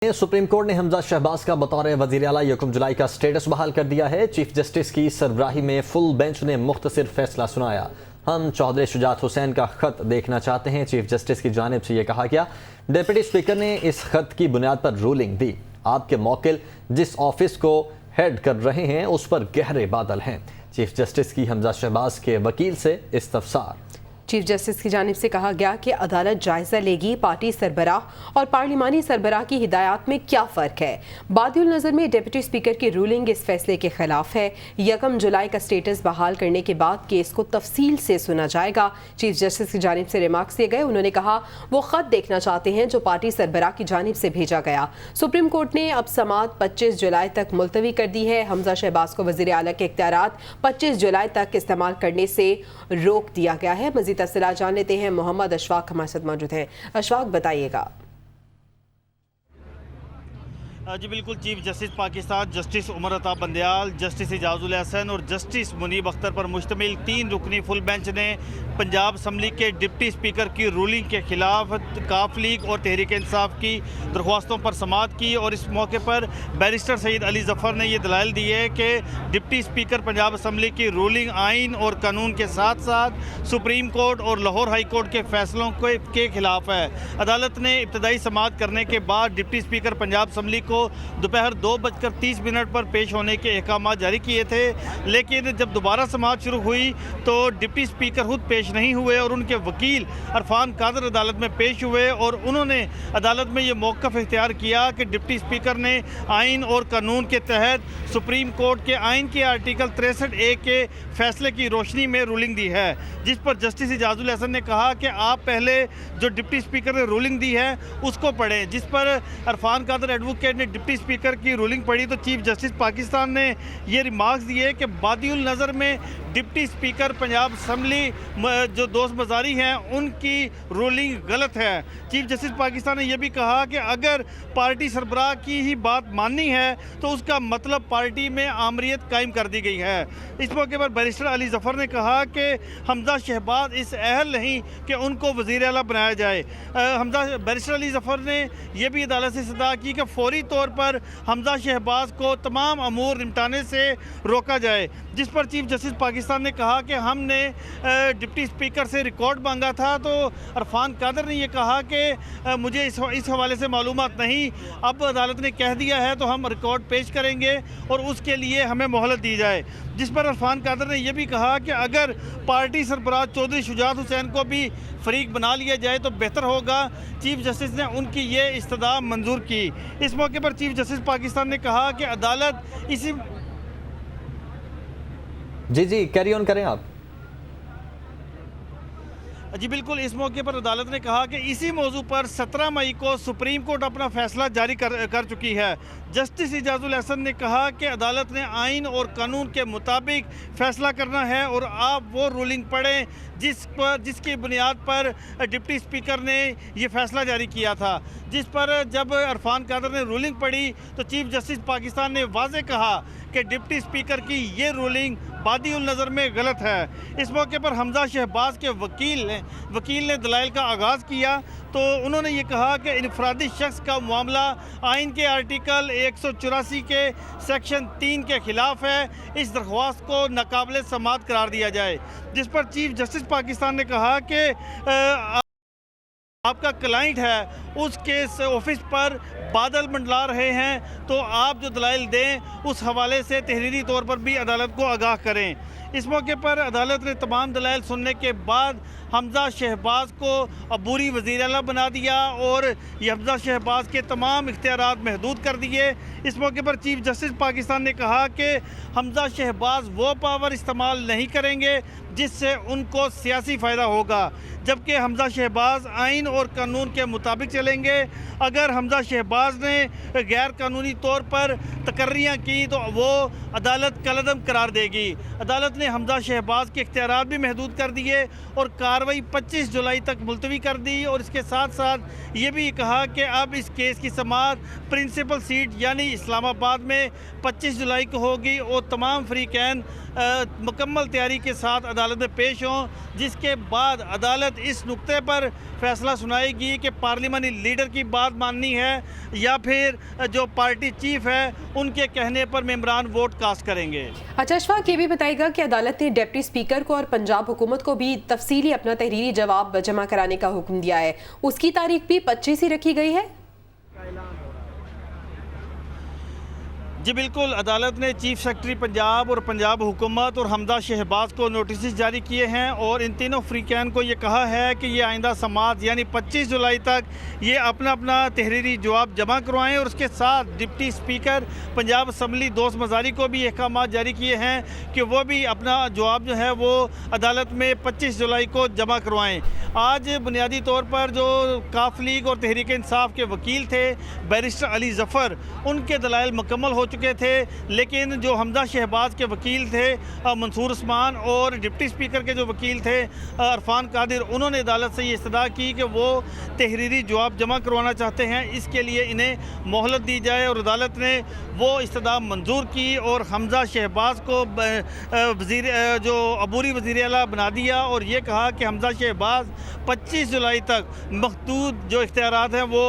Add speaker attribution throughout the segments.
Speaker 1: Supreme court ने हमजा शहबाज का बतौर वज़ीर आला 1 जुलाई का स्टेटस बहाल कर दिया है। चीफ जस्टिस की सरबराही में फुल बेंच ने मुख्तसर फैसला सुनाया। हम चौधरी शुजात हुसैन का खत देखना चाहते हैं। चीफ जस्टिस की जानिब से यह कहा गया, डिप्टी स्पीकर ने इस खत की बुनियाद पर रूलिंग दी। आपके मौकिल जिस ऑफिस को हेड कर रहे हैं उस पर गहरे बादल हैं। चीफ जस्टिस की हमजा शहबाज के वकील से इस्तफसार।
Speaker 2: चीफ जस्टिस की जानिब से कहा गया कि अदालत जायजा लेगी पार्टी सरबराह और पार्लिमानी सरबराह की हिदायत में क्या फ़र्क है। बादिउल नज़र में डिप्टी स्पीकर की रूलिंग इस फैसले के खिलाफ है। 1 जुलाई का स्टेटस बहाल करने के बाद केस को तफसील से सुना जाएगा। चीफ जस्टिस की जानिब से रिमार्क्स दिए गए। उन्होंने कहा वो ख़त देखना चाहते हैं जो पार्टी सरबराह की जानिब से भेजा गया। सुप्रीम कोर्ट ने अब समाअत 25 जुलाई तक मुलतवी कर दी है। हमजा शहबाज को वज़ीर आला के इख्तियारात 25 जुलाई तक इस्तेमाल करने से रोक दिया गया है। मज़ीद तफसीलात जान लेते हैं। मोहम्मद अशफाक हमारे साथ मौजूद हैं। अशफाक, बताइएगा।
Speaker 3: जी बिल्कुल, chief justice Pakistan justice Umar Ata Bandial, justice Ejazul Hasan और जस्टिस मुनीब अख्तर पर मुश्तमिल 3 रुकनी फुल बेंच ने पंजाब असम्बली के डिप्टी स्पीकर की रूलिंग के खिलाफ काफ लीग और तहरीक इंसाफ की दरख्वास्तों पर समाअत की। और इस मौके पर बैरिस्टर सईद अली जफ़र ने यह दलाइल दी है कि डिप्टी स्पीकर पंजाब असम्बली की रूलिंग आइन और कानून के साथ साथ सुप्रीम कोर्ट और लाहौर हाई कोर्ट के फैसलों के खिलाफ है। अदालत ने इब्तदाई समाअत करने के बाद डिप्टी स्पीकर पंजाब असम्बली को दोपहर 2:30 पर पेश होने के अहकाम जारी किए थे, लेकिन जब दोबारा समाअत शुरू हुई तो डिप्टी स्पीकर खुद पेश नहीं हुए और उनके वकील अरफान कादर अदालत में पेश हुए और उन्होंने अदालत में ये मौक़िफ़ इख्तियार किया कि डिप्टी स्पीकर ने आइन और कानून के तहत सुप्रीम कोर्ट के आइन के आर्टिकल 63A के फैसले की रोशनी में रूलिंग दी है, जिस पर जस्टिस एजाजुल हसन ने कहा कि आप पहले जो डिप्टी स्पीकर ने रूलिंग दी है उसको पढ़ें। जिस पर अरफान कादर एडवोकेट ने डिप्टी स्पीकर की रूलिंग पढ़ी तो चीफ जस्टिस पाकिस्तान ने ये रिमार्क्स दिए कि बादिउल नज़र में डिप्टी स्पीकर पंजाब असम्बली जो दोस्त मजारी हैं उनकी रूलिंग गलत है। चीफ जस्टिस पाकिस्तान ने यह भी कहा कि अगर पार्टी सरबराह की ही बात माननी है तो उसका मतलब पार्टी में आमरीत कायम कर दी गई है। इस मौके पर बैरिस्टर अली जफ़र ने कहा कि हमजा शहबाज इस अहल नहीं कि उनको वज़ीर आला बनाया जाए। बैरिस्टर अली जफ़र ने यह भी अदालत से सदा की कि फौरी तौर पर हमजा शहबाज को तमाम अमूर निपटाने से रोका जाए। जिस पर चीफ जस्टिस पाकिस्तान ने कहा कि हमने डिप्टी स्पीकर से रिकॉर्ड मांगा था तो अरफान कादर ने यह कहा कि मुझे इस हवाले से मालूमात नहीं, अब अदालत ने कह दिया है तो हम रिकॉर्ड पेश करेंगे और उसके लिए हमें मोहलत दी जाए। जिस पर अरफान कादर ने यह भी कहा कि अगर पार्टी सरबराह चौधरी शुजात हुसैन को भी फरीक बना लिया जाए तो बेहतर होगा। चीफ जस्टिस ने उनकी ये इस्तदा मंजूर की। इस मौके पर चीफ जस्टिस पाकिस्तान ने कहा कि अदालत इसी
Speaker 1: जी कैरी ऑन करें आप।
Speaker 3: जी बिल्कुल, इस मौके पर अदालत ने कहा कि इसी मौजू पर 17 मई को सुप्रीम कोर्ट अपना फैसला जारी कर चुकी है। जस्टिस एजाजुल हसन ने कहा कि अदालत ने आइन और कानून के मुताबिक फ़ैसला करना है और आप वो रूलिंग पढ़ें जिसकी बुनियाद पर डिप्टी स्पीकर ने ये फ़ैसला जारी किया था। जिस पर जब अरफान कादर ने रूलिंग पढ़ी तो चीफ जस्टिस पाकिस्तान ने वाज़े कहा कि डिप्टी स्पीकर की ये रूलिंग बादिउल नज़र में गलत है। इस मौके पर हमजा शहबाज के वकील ने दलाइल का आगाज़ किया तो उन्होंने ये कहा कि इनफरादी शख्स का मामला आइन के आर्टिकल 184 के सेक्शन 3 के ख़िलाफ़ है। इस दरख्वास्त को नाकाबिले समाअत करार दिया जाए। जिस पर चीफ जस्टिस पाकिस्तान ने कहा कि आपका क्लाइंट है उसके ऑफिस पर बादल मंडला रहे हैं तो आप जो दलाइल दें उस हवाले से तहरीरी तौर पर भी अदालत को आगाह करें। इस मौके पर अदालत ने तमाम दलाइल सुनने के बाद हमजा शहबाज को अबूरी वज़ीर आला बना दिया और ये हमजा शहबाज के तमाम इख्तियारात महदूद कर दिए। इस मौके पर चीफ जस्टिस पाकिस्तान ने कहा कि हमजा शहबाज वो पावर इस्तेमाल नहीं करेंगे जिससे उनको सियासी फ़ायदा होगा, जबकि हमजा शहबाज आइन और कानून के मुताबिक चलेंगे। अगर हमजा शहबाज ने गैर कानूनी तौर पर तकर्रियाँ की तो वो अदालत कलअदम करार देगी। अदालत ने हमजा शहबाज के इख्तियारात भी महदूद कर दिए और कार्रवाई 25 जुलाई तक मुलतवी कर दी। और इसके साथ साथ ये भी कहा कि अब इस केस की समाअत प्रिंसिपल सीट यानी इस्लामाबाद में 25 जुलाई को होगी और तमाम फरीकैन मुकम्मल तैयारी के साथ अदालत में पेश हों, जिसके बाद अदालत इस नुक्ते पर फैसला सुनाएगी कि पार्लिमानी लीडर की बात माननी है या फिर जो पार्टी चीफ है उनके कहने पर मेंबरान वोट कास्ट करेंगे।
Speaker 2: अच्छा अशफाक, ये भी बताएगा कि अदालत ने डिप्टी स्पीकर को और पंजाब हुकूमत को भी तफसीली अपना तहरीरी जवाब जमा कराने का हुक्म दिया है, उसकी तारीख भी 25 ही रखी गई है।
Speaker 3: जी बिल्कुल, अदालत ने चीफ सेक्रेटरी पंजाब और पंजाब हुकूमत और हमजा शहबाज को नोटिस जारी किए हैं और इन तीनों फ्रीकैन को ये कहा है कि ये आइंदा समाअत यानी 25 जुलाई तक ये अपना अपना तहरीरी जवाब जमा करवाएं। और उसके साथ डिप्टी स्पीकर पंजाब असम्बली दोस्त मजारी को भी अहकाम जारी किए हैं कि वो भी अपना जवाब जो है वो अदालत में 25 जुलाई को जमा करवाएँ। आज बुनियादी तौर पर जो काफ लीग और तहरीक इंसाफ के वकील थे बैरिस्टर अली जफ़र, उनके दलाइल मुकम्मल हो चुके थे, लेकिन जो हमजा शहबाज के वकील थे मंसूर उस्मान और डिप्टी स्पीकर के जो वकील थे अरफान कादिर, उन्होंने अदालत से ये इस्तदा की कि वो तहरीरी जवाब जमा करवाना चाहते हैं, इसके लिए इन्हें मोहलत दी जाए। और अदालत ने वो इस्तदा मंजूर की और हमजा शहबाज को वज़ीर जो अबूरी वज़ीर आला बना दिया और ये कहा कि हमजा शहबाज 25 जुलाई तक महदूद जो इख्तियारात हैं वो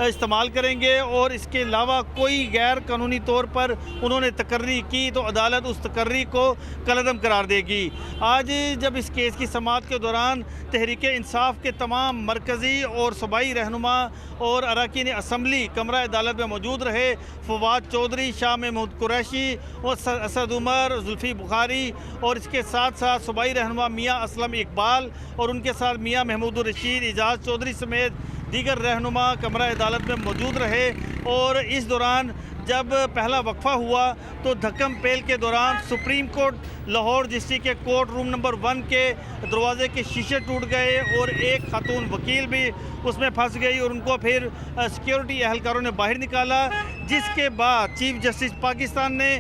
Speaker 3: इस्तेमाल करेंगे और इसके अलावा कोई गैर कानूनी तौर पर उन्होंने तकर्री की तो अदालत उस तकर्री को कलअदम करार देगी। आज जब इस केस की समाअत के दौरान तहरीक इंसाफ के तमाम मरकज़ी और सूबाई रहनुमा और अरकान असम्बली कमरा अदालत में मौजूद रहे, फवाद चौधरी, शाह महमूद कुरैशी और असद उमर, जुल्फ़ी बुखारी और इसके साथ साथ सूबाई रहनुमा मियाँ असलम इकबाल और उनके साथ मियाँ महमूद रशीद, एजाज चौधरी समेत दीगर रहनुमा कमरा अदालत में मौजूद रहे। और इस दौरान जब पहला वक्फा हुआ तो धक्कम पेल के दौरान सुप्रीम कोर्ट लाहौर डिस्ट्रिक्ट के कोर्ट रूम नंबर 1 के दरवाजे के शीशे टूट गए और एक खातून वकील भी उसमें फंस गई और उनको फिर सिक्योरिटी एहलकारों ने बाहर निकाला, जिसके बाद चीफ जस्टिस पाकिस्तान ने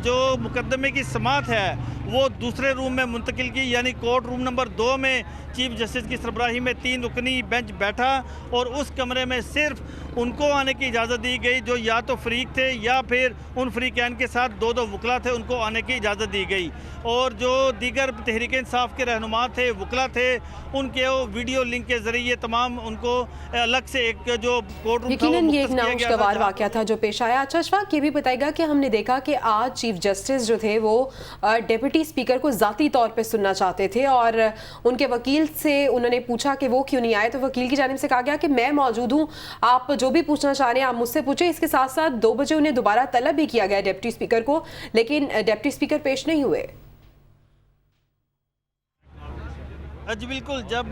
Speaker 3: जो मुकदमे की समाअत है वो दूसरे रूम में मुंतकिल की, यानी कोर्ट रूम नंबर 2 में चीफ जस्टिस की सरबराही में 3 रुकनी बेंच बैठा और उस कमरे में सिर्फ उनको आने की इजाज़त दी गई जो या तो फरीक थे या फिर उन फरीकैन के साथ 2 वकला थे, उनको आने की इजाज़त दी गई। और जो दीगर तहरीक इंसाफ के रहनुमा थे, वकला थे, उनके वो वीडियो लिंक के ज़रिए तमाम उनको अलग से एक जो कोर्ट रूम
Speaker 2: यकीनन ये एक नागवार वाक़या था जो पेश आया। अच्छा अशफाक, ये भी बताएगा कि हमने देखा कि आज चीफ जस्टिस जो थे वो डिप्टी स्पीकर को ज़ाती तौर पे सुनना चाहते थे और उनके वकील से उन्होंने पूछा कि वो क्यों नहीं आए, तो वकील की जानिब से कहा गया कि मैं मौजूद हूँ, आप जो भी पूछना चाह रहे हैं आप मुझसे पूछे। इसके साथ साथ 2 बजे उन्हें दोबारा तलब भी किया गया डिप्टी स्पीकर को, लेकिन डिप्टी स्पीकर पेश नहीं हुए।
Speaker 3: जी बिल्कुल, जब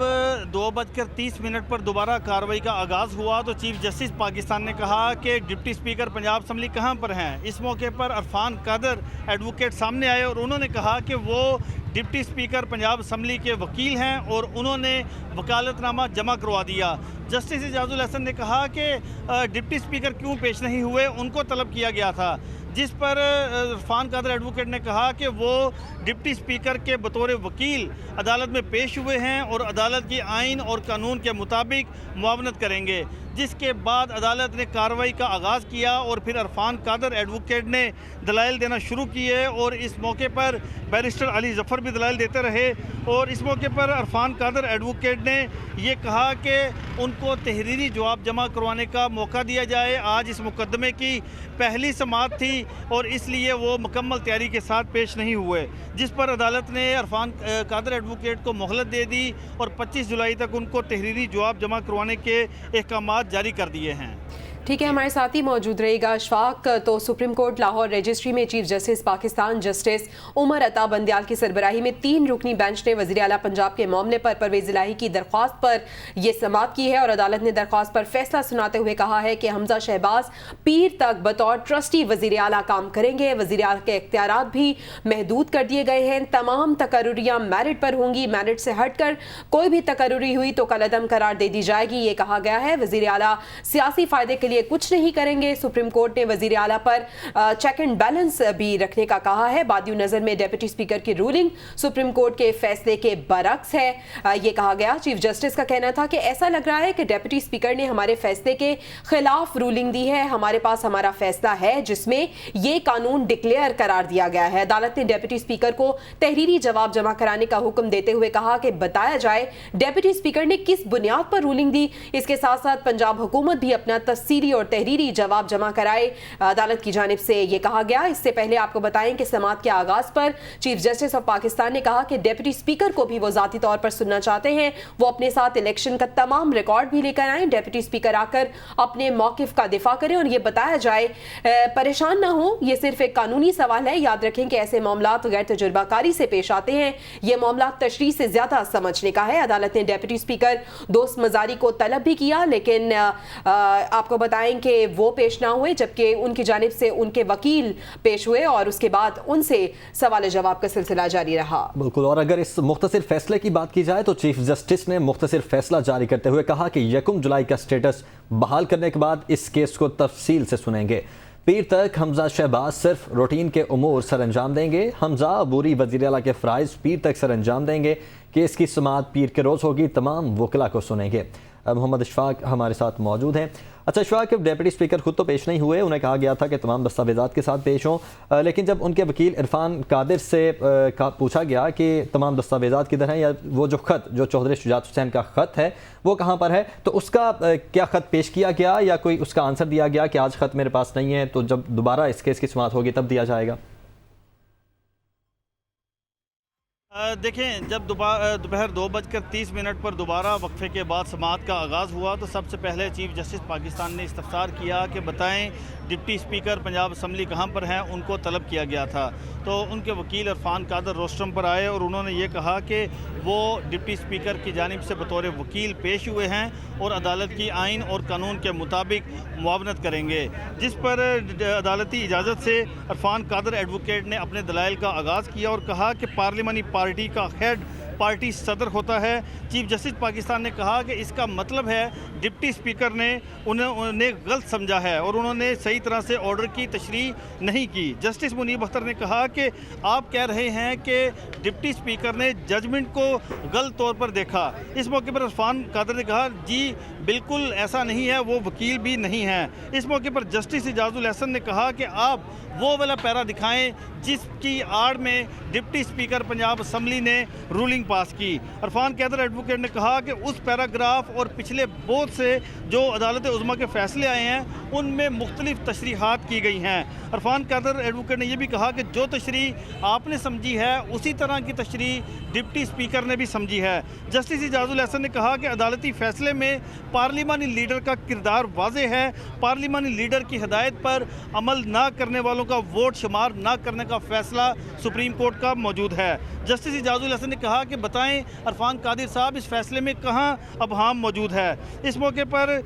Speaker 3: 2:30 पर दोबारा कार्रवाई का आगाज़ हुआ तो चीफ जस्टिस पाकिस्तान ने कहा कि डिप्टी स्पीकर पंजाब असम्बली कहाँ पर हैं। इस मौके पर अरफान कादर एडवोकेट सामने आए और उन्होंने कहा कि वो डिप्टी स्पीकर पंजाब असम्बली के वकील हैं और उन्होंने वकालतनामा जमा करवा दिया। जस्टिस एजाजुल हसन ने कहा कि डिप्टी स्पीकर क्यों पेश नहीं हुए, उनको तलब किया गया था, जिस पर अरफान कादर एडवोकेट ने कहा कि वो डिप्टी स्पीकर के बतौर वकील अदालत में पेश हुए हैं और अदालत की आइन और कानून के मुताबिक मुआवनत करेंगे। जिसके बाद अदालत ने कार्रवाई का आगाज़ किया और फिर अरफान कादर एडवोकेट ने दलाइल देना शुरू किए और इस मौके पर बैरिस्टर अली जफ़र भी दलाइल देते रहे। और इस मौके पर अरफान कादर एडवोकेट ने ये कहा कि उनको तहरीरी जवाब जमा करवाने का मौका दिया जाए। आज इस मुकदमे की पहली समाअत थी और इसलिए वो मुकम्मल तैयारी के साथ पेश नहीं हुए, जिस पर अदालत ने अरफान कादर एडवोकेट को मोहलत दे दी और 25 जुलाई तक उनको तहरीरी जवाब जमा करवाने के अहकाम जारी कर दिए हैं।
Speaker 2: ठीक है, हमारे साथ ही मौजूद रहेगा अशफाक। तो सुप्रीम कोर्ट लाहौर रजिस्ट्री में chief justice Pakistan justice Umar Ata Bandial की सरबराही में 3 रुकनी बेंच ने वज़ीर आला पंजाब के मामले पर परवेज़ इलाही की दरख्वास्त पर यह समाअत की है और अदालत ने दरख्वास्त पर फैसला सुनाते हुए कहा है कि हमजा शहबाज पीर तक बतौर ट्रस्टी वज़ीर आला काम करेंगे। वज़ीर आला के इख्तियारात भी महदूद कर दिए गए हैं। तमाम तकर्रुरियाँ मेरिट पर होंगी, मेरिट से हटकर कोई भी तकर्रुरी हुई तो कलअदम करार दे दी जाएगी, ये कहा गया है। वज़ीर आला सियासी फ़ायदे के लिए लिए कुछ नहीं करेंगे। सुप्रीम कोर्ट ने वजीर आला पर चेक एंड बैलेंस भी रखने का कहा है। बादियों नजर में डिप्टी स्पीकर की रूलिंग सुप्रीम कोर्ट के फैसले के बरक्स है। ये कहा गया, चीफ जस्टिस का कहना था कि ऐसा लग रहा है कि डिप्टी स्पीकर ने हमारे फैसले के खिलाफ रूलिंग दी है। हमारे पास हमारा फैसला है जिसमें ये कानून डिक्लेयर करार दिया गया है। अदालत ने डिप्टी स्पीकर को तहरीरी जवाब जमा कराने का हुक्म देते हुए कहा कि बताया जाए डिप्टी स्पीकर ने किस बुनियाद पर रूलिंग दी। इसके साथ साथ पंजाब हुकूमत भी अपना तफसीली और तहरीरी जवाब जमा कराए, अदालत की जानिब से यह कहा गया। इससे पहले आपको बताएं कि समाअत के आगाज पर चीफ जस्टिस ऑफ पाकिस्तान ने कहा कि डिप्टी स्पीकर को भी वो जाती तौर पर सुनना चाहते हैं। वो अपने साथ इलेक्शन का तमाम रिकॉर्ड भी लेकर आए। डिप्टी स्पीकर आकर अपने मौकिफ का दिफा करें और ये बताया जाए, परेशान ना हो, ये सिर्फ एक कानूनी सवाल है। याद रखें कि ऐसे मामला गैर तजुर्बाकारी से पेश आते हैं। ये मामला तशरीह से ज्यादा समझने का है। अदालत ने डिप्टी स्पीकर दोस्त मजारी को तलब भी किया, लेकिन आपको बताएं कि वो पेश ना हुए, जबकि उनकी जानिब से उनके वकील पेश हुए और उसके बाद उनसे सवाल जवाब का सिलसिला जारी रहा।
Speaker 1: बिल्कुल। और अगर इस मुख्तसर फैसले की बात की जाए तो चीफ जस्टिस ने मुख्तसर फैसला जारी करते हुए कहा कि 1 जुलाई का स्टेटस बहाल करने के बाद इस केस को तफसील से सुनेंगे। पीर तक हमजा शहबाज सिर्फ रूटीन के उमूर सर अंजाम देंगे। हमजा अबूरी वज़ीर आला के फ़राइज़ पीर तक सर अंजाम देंगे। केस की समाअत पीर के रोज़ होगी। तमाम वकला को सुनेंगे। मोहम्मद इशफाक हमारे साथ मौजूद हैं। अच्छा इशफाक, डिप्टी स्पीकर खुद तो पेश नहीं हुए, उन्हें कहा गया था कि तमाम दस्तावेज़ात के साथ पेश हों, लेकिन जब उनके वकील इरफान कादिर से पूछा गया कि तमाम दस्तावेज़ात किधर हैं, या वो जो ख़त जो चौधरी शुजात हुसैन का ख़त है वो कहाँ पर है, तो उसका क्या ख़त पेश किया गया या कोई उसका आंसर दिया गया कि आज ख़त मेरे पास नहीं है, तो जब दोबारा इस केस की समाअत होगी तब दिया जाएगा?
Speaker 3: देखें, जब दोपहर 2:30 पर दोबारा वक्फे के बाद समाअत का आगाज़ हुआ तो सबसे पहले चीफ जस्टिस पाकिस्तान ने इस्तफसार किया कि बताएं डिप्टी स्पीकर पंजाब असम्बली कहाँ पर हैं। उनको तलब किया गया था तो उनके वकील इरफान कादर रोस्ट्रम पर आए और उन्होंने ये कहा कि वो डिप्टी स्पीकर की जानिब से बतौर वकील पेश हुए हैं और अदालत की आइन और कानून के मुताबिक मुआवनत करेंगे, जिस पर अदालती इजाज़त से इरफान कादर एडवोकेट ने अपने दलाइल का आगाज़ किया और कहा कि पार्लिमानी पार्टी का हेड पार्टी सदर होता है। चीफ जस्टिस पाकिस्तान ने कहा कि इसका मतलब है डिप्टी स्पीकर ने उन्हें गलत समझा है और उन्होंने सही तरह से ऑर्डर की तशरीह नहीं की। जस्टिस मुनीब अख्तर ने कहा कि आप कह रहे हैं कि डिप्टी स्पीकर ने जजमेंट को गलत तौर पर देखा। इस मौके पर इरफान कादर ने कहा जी बिल्कुल ऐसा नहीं है, वो वकील भी नहीं है। इस मौके पर जस्टिस इजाजुल हसन ने कहा कि आप वो वाला पैरा दिखाएं जिसकी आड़ में डिप्टी स्पीकर पंजाब असम्बली ने रूलिंग पास की। इरफान कादर एडवोकेट ने कहा कि उस पैराग्राफ और पिछले बहुत से जो अदालत उज़्मा के फैसले आए हैं उनमें मुख्तलिफ तशरीहात की गई हैं। इरफान कादर एडवोकेट ने यह भी कहा कि जो तशरीह आपने समझी है उसी तरह की तशरीह डिप्टी स्पीकर ने भी समझी है। जस्टिस इजाजुल हसन ने कहा कि अदालती फैसले में पार्लिमानी लीडर का किरदार वाज़ेह है। पार्लिमानी लीडर की हिदायत पर अमल ना करने वालों का वोट शुमार ना करने का फैसला सुप्रीम कोर्ट का मौजूद है। जस्टिस इजाजुल हसन ने कहा कि बताएं इरफान कादिर साहब इस फैसले में कहाँ अबहाम मौजूद है। इस मौके पर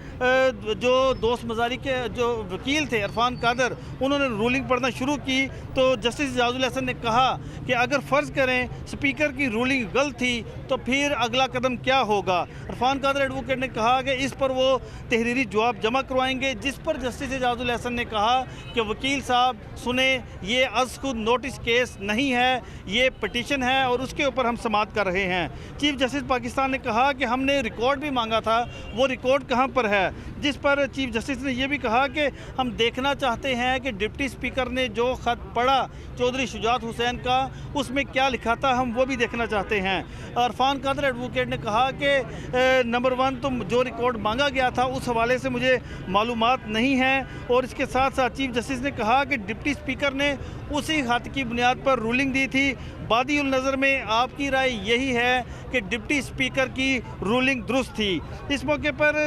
Speaker 3: जो दोस्त मजारी के जो वकील थे इरफान कादर, उन्होंने रूलिंग पढ़ना शुरू की तो जस्टिस इजाजुल हसन ने कहा कि अगर फ़र्ज़ करें स्पीकर की रूलिंग गलत थी तो फिर अगला कदम क्या होगा। इरफान कादर एडवोकेट ने कहा कि इस पर वो तहरीरी जवाब जमा करवाएंगे, जिस पर जस्टिस इजाजुल हसन ने कहा कि वकील साहब सुने, ये अज़ खुद नोटिस केस नहीं है, ये पटिशन है और उसके ऊपर हम समाअत कर रहे हैं। चीफ जस्टिस पाकिस्तान ने कहा कि हमने रिकॉर्ड भी मांगा था, वो रिकॉर्ड कहाँ पर है, जिस पर चीफ जस्टिस ने यह भी कहा कि हम देखना चाहते हैं कि डिप्टी स्पीकर ने जो ख़त पढ़ा चौधरी शुजात हुसैन का उसमें क्या लिखा था, हम वो भी देखना चाहते हैं। इरफान कादर एडवोकेट ने कहा कि नंबर 1 तो जो रिकॉर्ड मांगा गया था उस हवाले से मुझे मालूमात नहीं है और इसके साथ साथ चीफ जस्टिस ने कहा कि डिप्टी स्पीकर ने उसी खत की बुनियाद पर रूलिंग दी थी। बादी उल नज़र में आपकी राय यही है कि डिप्टी स्पीकर की रूलिंग दुरुस्त थी। इस मौके पर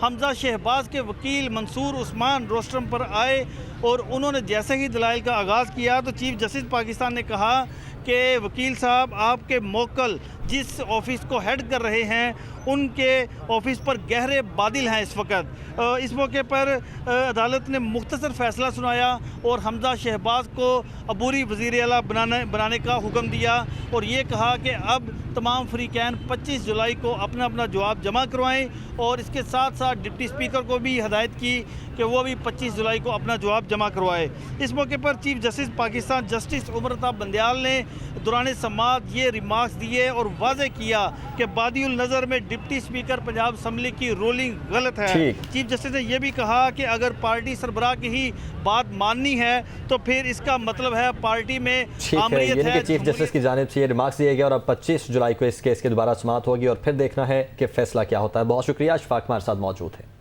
Speaker 3: हमजा शहबाज के वकील मंसूर उस्मान रोस्ट्रम पर आए और उन्होंने जैसे ही दलाइल का आगाज़ किया तो चीफ जस्टिस पाकिस्तान ने कहा कि वकील साहब आपके मोक्कल जिस ऑफिस को हेड कर रहे हैं उनके ऑफिस पर गहरे बादल हैं इस वक्त। इस मौके पर अदालत ने मुख्तसर फैसला सुनाया और हमजा शहबाज को अबूरी वज़ीर आला बनाने का हुक्म दिया और ये कहा कि अब तमाम फ्रीकैन 25 जुलाई को अपना अपना जवाब जमा करवाएं और इसके साथ साथ डिप्टी स्पीकर को भी हदायत की कि वो भी 25 जुलाई को अपना जवाब जमा करवाए। इस मौके पर chief justice Pakistan justice Umar Ata Bandial ने दौरान समाअत ये रिमार्क्स दिए और वाज़ेह किया कि बादिउल नज़र में डिप्टी स्पीकर पंजाब असम्बली की रूलिंग गलत है। चीफ जस्टिस ने यह भी कहा कि अगर पार्टी सरबराह की ही बात माननी है तो फिर इसका मतलब है पार्टी में आमरीयत है।
Speaker 1: चीफ जस्टिस की जानिब से ये रिमार्क्स दिए गए और अब 25 जुलाई को इस केस की दोबारा समाअत होगी और फिर देखना है कि फैसला क्या होता है। बहुत शुक्रिया, अशफाक हमारे साथ मौजूद है।